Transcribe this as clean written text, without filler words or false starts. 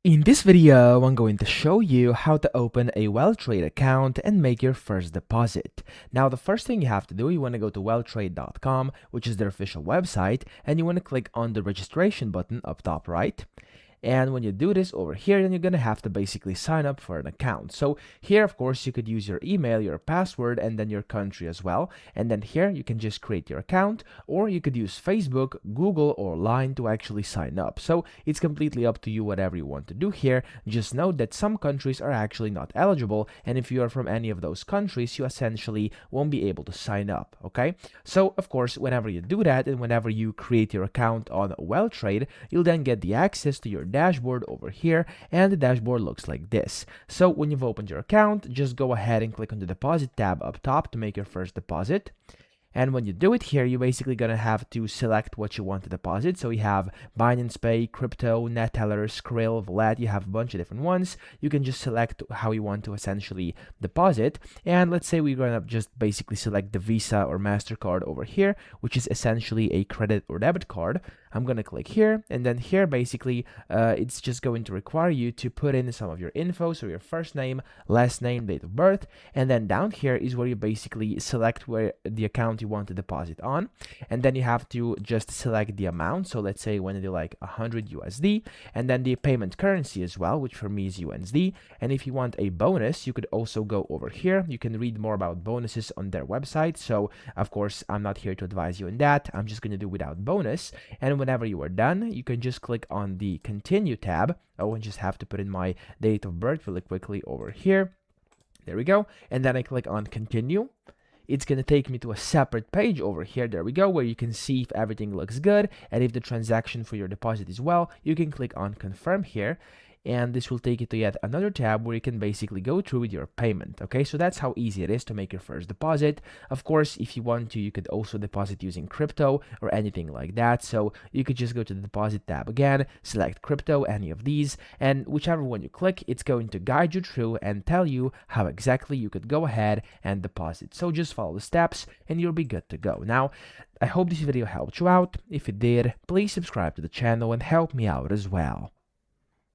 In this video, I'm going to show you how to open a Weltrade account and make your first deposit. Now, the first thing you have to do, you want to go to weltrade.com, which is their official website, and you want to click on the registration button up top right. And when you do this over here, then you're going to have to basically sign up for an account. So here, of course, you could use your email, your password, and then your country as well. And then here, you can just create your account, or you could use Facebook, Google, or Line to actually sign up. So it's completely up to you, whatever you want to do here. Just note that some countries are actually not eligible. And if you are from any of those countries, you essentially won't be able to sign up, okay? So, of course, whenever you do that, and whenever you create your account on Weltrade, you'll then get the access to your dashboard over here, and the dashboard looks like this. So when you've opened your account, just go ahead and click on the deposit tab up top to make your first deposit. And when you do it here, you're basically going to have to select what you want to deposit. So you have Binance Pay, Crypto, Neteller, Skrill, Wallet. You have a bunch of different ones. You can just select how you want to essentially deposit. And let's say we're going to just basically select the Visa or MasterCard over here, which is essentially a credit or debit card. I'm going to click here, and then here basically it's just going to require you to put in some of your info, so your first name, last name, date of birth, and then down here is where you basically select where the account you want to deposit on, and then you have to just select the amount. So let's say you want to do like 100 USD, and then the payment currency as well, which for me is USD. And if you want a bonus, you could also go over here. You can read more about bonuses on their website. So of course, I'm not here to advise you on that. I'm just going to do without bonus. And whenever you are done, you can just click on the continue tab. Oh, and just have to put in my date of birth really quickly over here. There we go. And then I click on continue. It's going to take me to a separate page over here. There we go, where you can see if everything looks good. And if the transaction for your deposit is well, you can click on confirm here. And this will take you to yet another tab where you can basically go through with your payment. Okay, so that's how easy it is to make your first deposit. Of course, if you want to, you could also deposit using crypto or anything like that. So you could just go to the deposit tab again, select crypto, any of these, and whichever one you click, it's going to guide you through and tell you how exactly you could go ahead and deposit. So just follow the steps and you'll be good to go. Now, I hope this video helped you out. If it did, please subscribe to the channel and help me out as well.